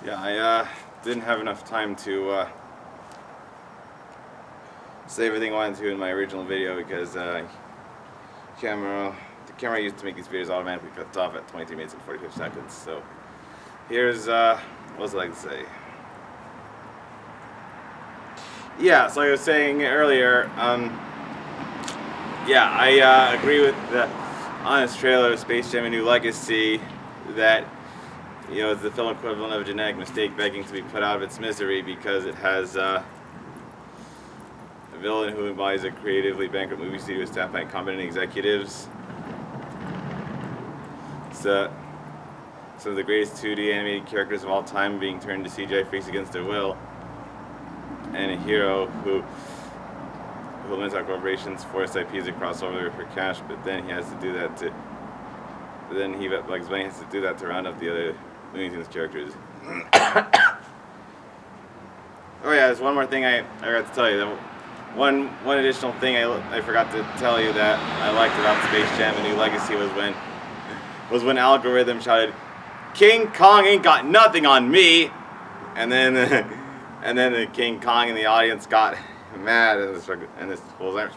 Yeah, I didn't have enough time to say everything I wanted to in my original video because the camera used to make these videos automatically cut off at 23 minutes and 45 seconds. So here's what was I like to say? Yeah, so like I was saying earlier, yeah, I agree with the honest trailer of Space Jam: A New Legacy that, you know, it's the film equivalent of a genetic mistake begging to be put out of its misery because it has a villain who embodies a creatively bankrupt movie studio staffed by incompetent executives. So, some of the greatest 2D animated characters of all time being turned to CGI face against their will, and a hero who limits out corporations, force IPs across over for cash, but then he has to do that to. But then Bugs Bunny has to do that to round up the other Looney Tunes characters. Oh yeah, there's one more thing I forgot to tell you. One additional thing I forgot to tell you that I liked about Space Jam: A New Legacy was when Algorithm shouted, "King Kong ain't got nothing on me," and then the King Kong in the audience got mad and this was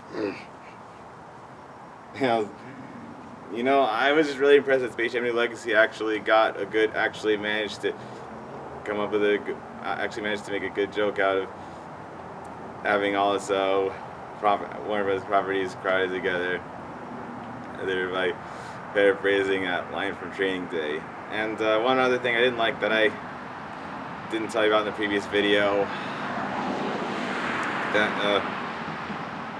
you know, I was just really impressed that Space Jam: New Legacy actually managed to come up with actually managed to make a good joke out of having all this Warner Bros. Properties crowded together. They're like paraphrasing that line from Training Day. And one other thing I didn't like that I didn't tell you about in the previous video. That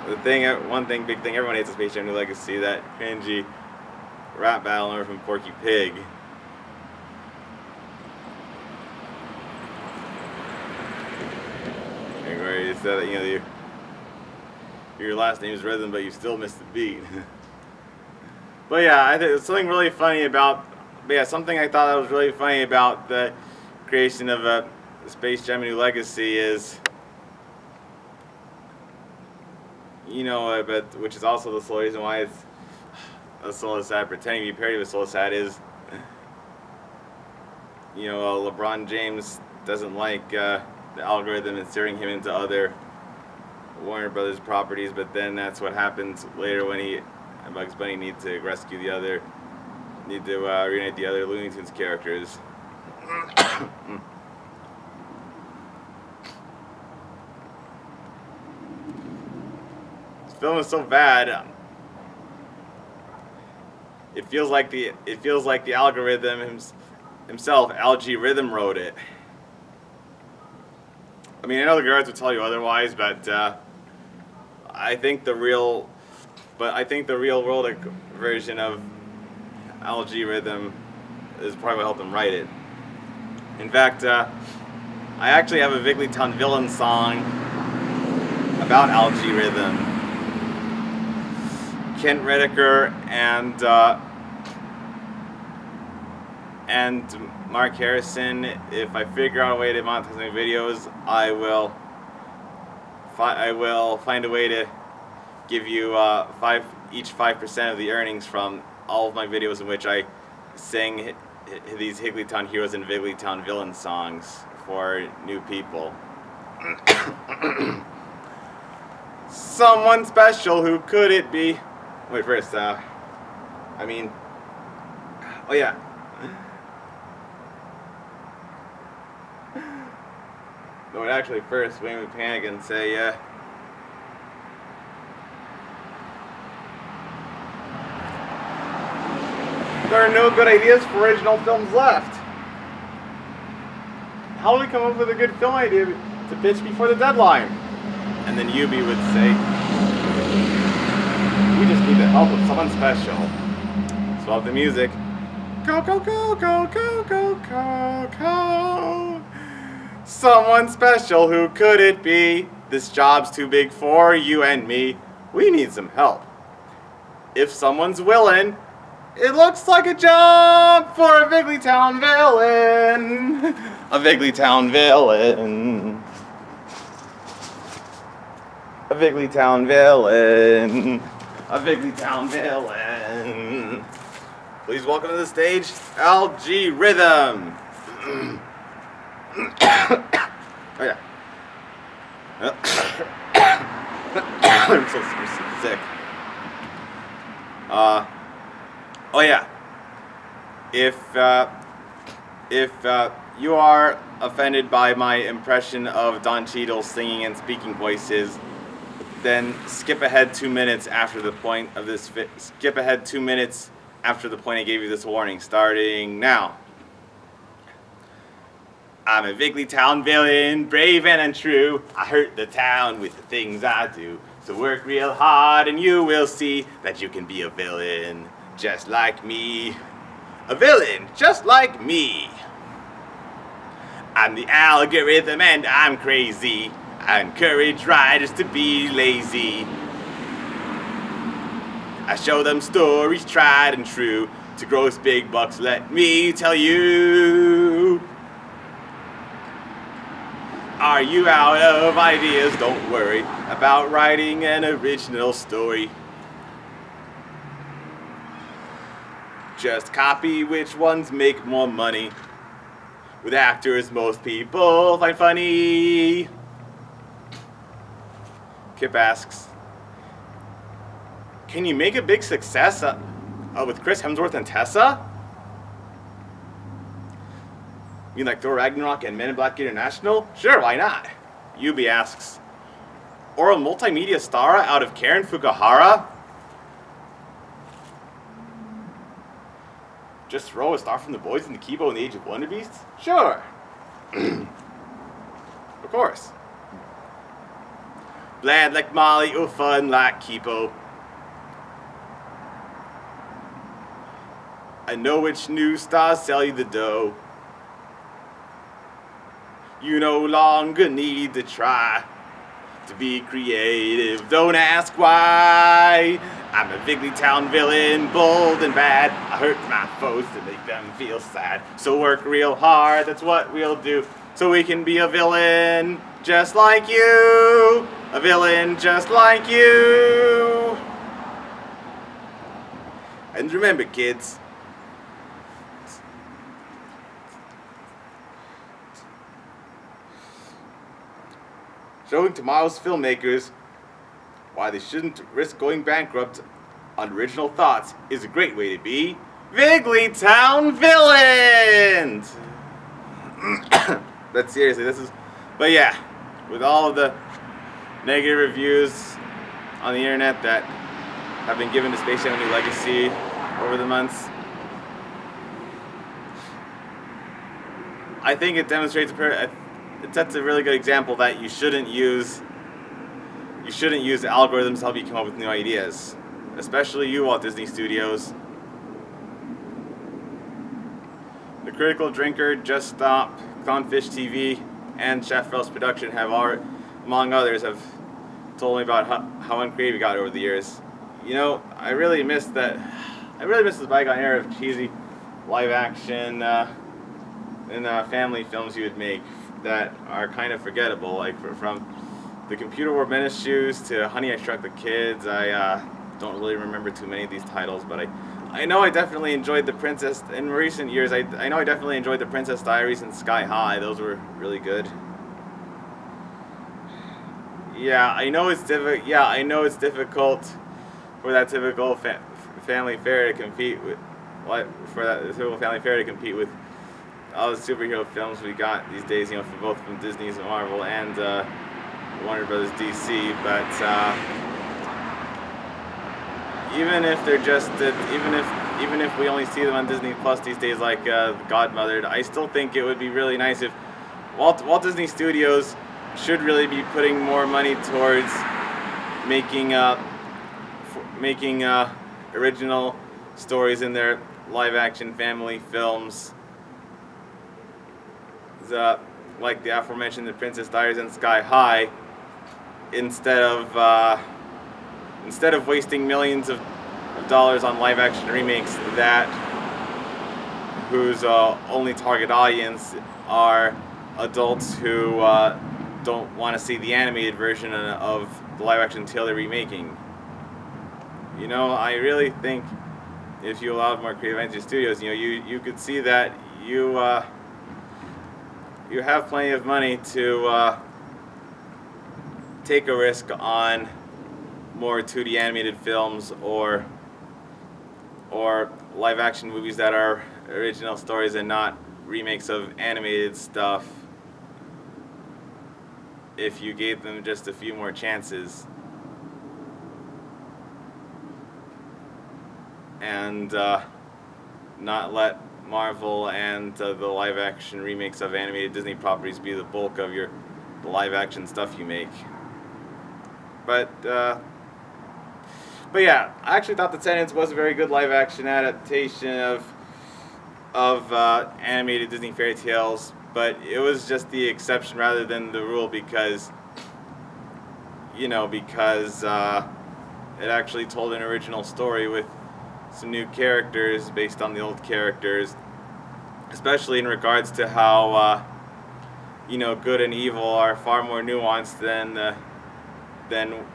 big thing everyone hates in Space Jam: New Legacy, that cringy rap battle number from Porky Pig. Where he said that, you know, your last name is Rhythm, but you still missed the beat. But yeah, I think something really funny about. But yeah, something I thought that was really funny about the creation of Space Jam: A New Legacy is, you know, but which is also the sole reason why it's a Solo Sad pretending to be parody of a Solo Sad is, you know, LeBron James doesn't like the algorithm inserting him into other Warner Brothers properties, but then that's what happens later when he and Bugs Bunny need to rescue reunite the other Looney Tunes characters. This film is so bad. It feels like the algorithm himself, Algae, rhythm wrote it. I mean, I know the guards would tell you otherwise, but I think the real world version of Algae rhythm is probably what helped him write it. In fact, I actually have a Vigglytown Villain song about Algae rhythm. Kent Redeker and Mark Harrison, if I figure out a way to monetize my videos, I will find a way to give you each 5% of the earnings from all of my videos in which I sing these Vigglytown Heroes and Vigglytown Villain songs for new people. Someone special, who could it be? Wait, first, oh yeah. No, actually, first, Wayne would panic and say, there are no good ideas for original films left. How do we come up with a good film idea to pitch before the deadline? And then Yubi would say, we just need the help of someone special. Swap the music. Go, go, go, go, go, go, go, go. Someone special, who could it be? This job's too big for you and me. We need some help. If someone's willing, it looks like a job for a Vigglytown Villain. A Vigglytown Villain. A Vigglytown Villain. A Vigglytown Villain. Please welcome to the stage, Algae Rhythm. Oh yeah. I'm so sick. Oh yeah. If you are offended by my impression of Don Cheadle's singing and speaking voices, then skip ahead 2 minutes after the point of this. Skip ahead 2 minutes after the point I gave you this warning, starting now. I'm a Vigglytown villain, brave and untrue. I hurt the town with the things I do. So work real hard and you will see that you can be a villain just like me. A villain just like me. I'm the algorithm and I'm crazy. I encourage writers to be lazy. I show them stories tried and true. To gross big bucks, let me tell you. Are you out of ideas? Don't worry about writing an original story. Just copy which ones make more money. With actors most people find funny. Kip asks, can you make a big success with Chris Hemsworth and Tessa? You mean like Thor Ragnarok and Men in Black International? Sure, why not? Yubi asks, or a multimedia star out of Karen Fukuhara? Just throw a star from The Boys into Kibo in the Age of Wonder Beasts? Sure. Of course. Bland like Molly, oh fun like Kibo. I know which new stars sell you the dough. You no longer need to try to be creative. Don't ask why. I'm a Vigglytown villain, bold and bad. I hurt my foes to make them feel sad. So work real hard, that's what we'll do. So we can be a villain just like you. A villain just like you. And remember, kids, showing tomorrow's filmmakers why they shouldn't risk going bankrupt on original thoughts is a great way to be Vigglytown Villains! But seriously, but yeah, with all of the negative reviews on the internet that have been given to Space Jam: A New Legacy over the months, I think it demonstrates it sets a really good example that you shouldn't use algorithms to help you come up with new ideas, especially you, Walt Disney Studios. The Critical Drinker, Just Stop, Clownfish TV, and Chef Rose Production have among others, have told me about how uncreative we got over the years. You know, I really miss this bygone era of cheesy live action and family films you would make that are kind of forgettable, like from the Computer Wore Menace Shoes to Honey, I Shrunk the Kids. I don't really remember too many of these titles, but I know I definitely enjoyed The Princess in recent years. I know I definitely enjoyed The Princess Diaries and Sky High. Those were really good. Yeah, I know it's difficult for that typical family fare to compete with all the superhero films we got these days, for both from Disney's and Marvel and Warner Brothers DC. But even if they're just even if we only see them on Disney Plus these days, like Godmothered, I still think it would be really nice if Walt Disney Studios should really be putting more money towards making original stories in their live-action family films. Like the aforementioned The Princess Diaries and Sky High, instead of wasting millions of dollars on live-action remakes whose only target audience are adults who don't want to see the animated version of the live-action tale they're remaking. I really think if you allowed more creative energy studios, you could see that you have plenty of money to take a risk on more 2D animated films or live action movies that are original stories and not remakes of animated stuff, if you gave them just a few more chances. And not let Marvel and the live action remakes of animated Disney properties be the bulk of the live action stuff you make. But yeah, I actually thought The Descendants was a very good live action adaptation of animated Disney fairy tales, but it was just the exception rather than the rule because it actually told an original story with some new characters based on the old characters, especially in regards to how good and evil are far more nuanced than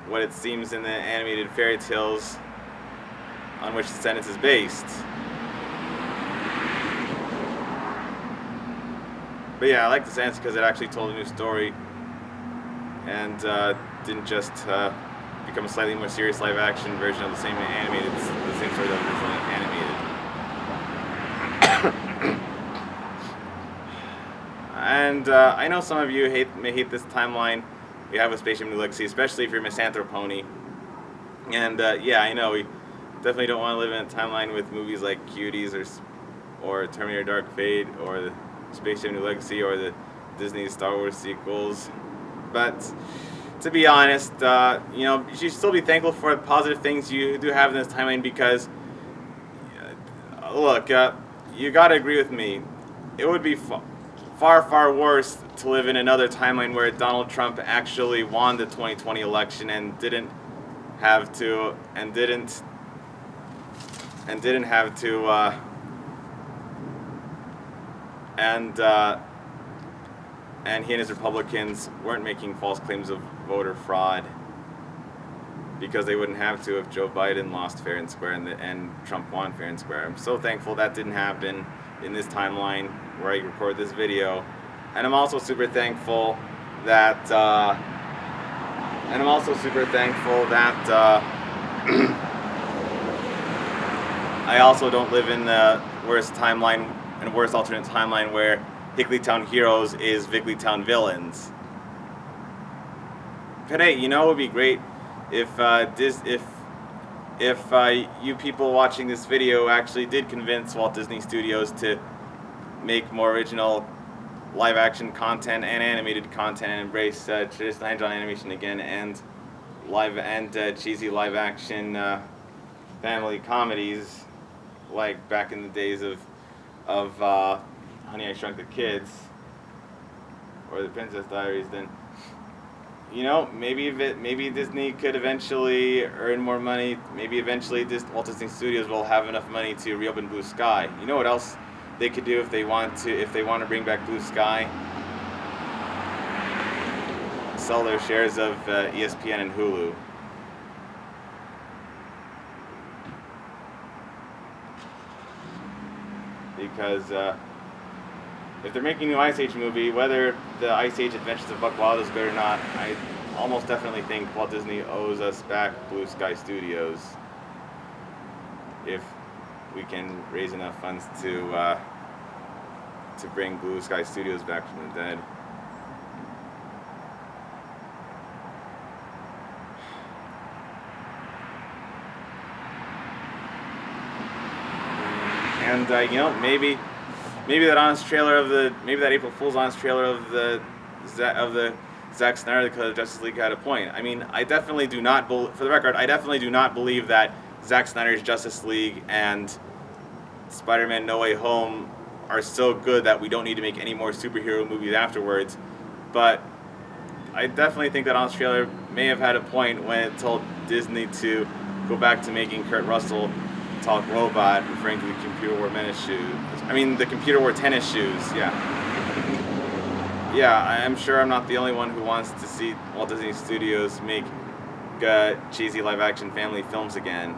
what it seems in the animated fairy tales on which The Descendants is based. But yeah, I like The Descendants because it actually told a new story and didn't just become a slightly more serious live action version of the same story that was originally animated. And I know some of you may hate this timeline we have with Spaceship New Legacy, especially if you're Misanthropony. And yeah, I know we definitely don't want to live in a timeline with movies like Cuties or Terminator Dark Fate or the Spaceship New Legacy or the Disney Star Wars sequels. But to be honest, you should still be thankful for the positive things you do have in this timeline because, look, you gotta agree with me. It would be far worse to live in another timeline where Donald Trump actually won the 2020 election and didn't have to and he and his Republicans weren't making false claims of voter fraud because they wouldn't have to if Joe Biden lost fair and square and Trump won fair and square. I'm so thankful that didn't happen in this timeline where I record this video. And I'm also super thankful that I also don't live in the worst timeline and worst alternate timeline where Vigglytown Heroes is Vigglytown Villains. But hey, it would be great if you people watching this video actually did convince Walt Disney Studios to make more original live action content and animated content and embrace traditional hand-drawn animation again and cheesy live action family comedies like back in the days of Honey, I Shrunk the Kids or The Princess Diaries. Then maybe Disney could eventually earn more money. Maybe eventually Walt Disney Studios will have enough money to reopen Blue Sky. You know what else they could do if they want to bring back Blue Sky? Sell their shares of ESPN and Hulu. Because if they're making a new Ice Age movie, whether the Ice Age Adventures of Buck Wild is good or not, I almost definitely think Walt Disney owes us back Blue Sky Studios if we can raise enough funds to bring Blue Sky Studios back from the dead. And maybe that honest trailer maybe that April Fool's honest trailer of the Zack Snyder Cut of Justice League had a point. I mean, I definitely do not believe that Zack Snyder's Justice League and Spider-Man No Way Home are so good that we don't need to make any more superhero movies afterwards. But I definitely think that honest trailer may have had a point when it told Disney to go back to making Kurt Russell talk robot, referring to the computer wore the computer wore tennis shoes. Yeah, I'm sure I'm not the only one who wants to see Walt Disney Studios make cheesy live-action family films again,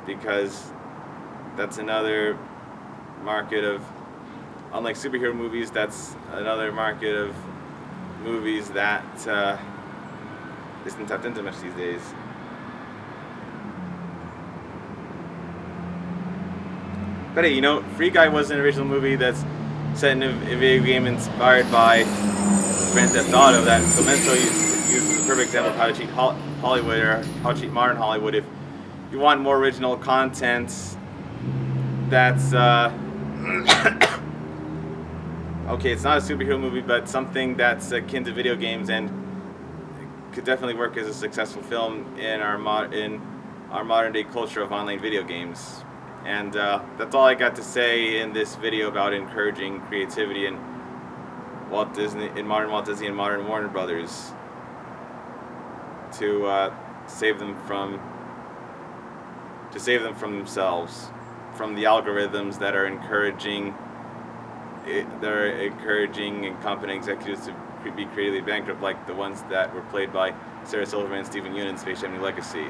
because that's another market of unlike superhero movies, that's another market of movies that isn't tapped into much these days. But hey, you know, Free Guy was an original movie that's set in a video game inspired by Grand Theft Auto. That Memento uses a perfect example of how to cheat Hollywood, or how to cheat modern Hollywood. If you want more original content that's okay, it's not a superhero movie, but something that's akin to video games and could definitely work as a successful film in our modern day culture of online video games. And that's all I got to say in this video about encouraging creativity in modern Walt Disney and modern Warner Brothers to save them from themselves, from the algorithms that are encouraging incompetent executives to be creatively bankrupt, like the ones that were played by Sarah Silverman and Stephen Yeun in Space Jam: New Legacy.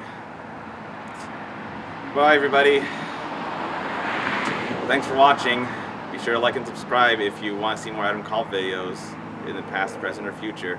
Bye, everybody. Thanks for watching. Be sure to like and subscribe if you want to see more Adam Culp videos in the past, present, or future.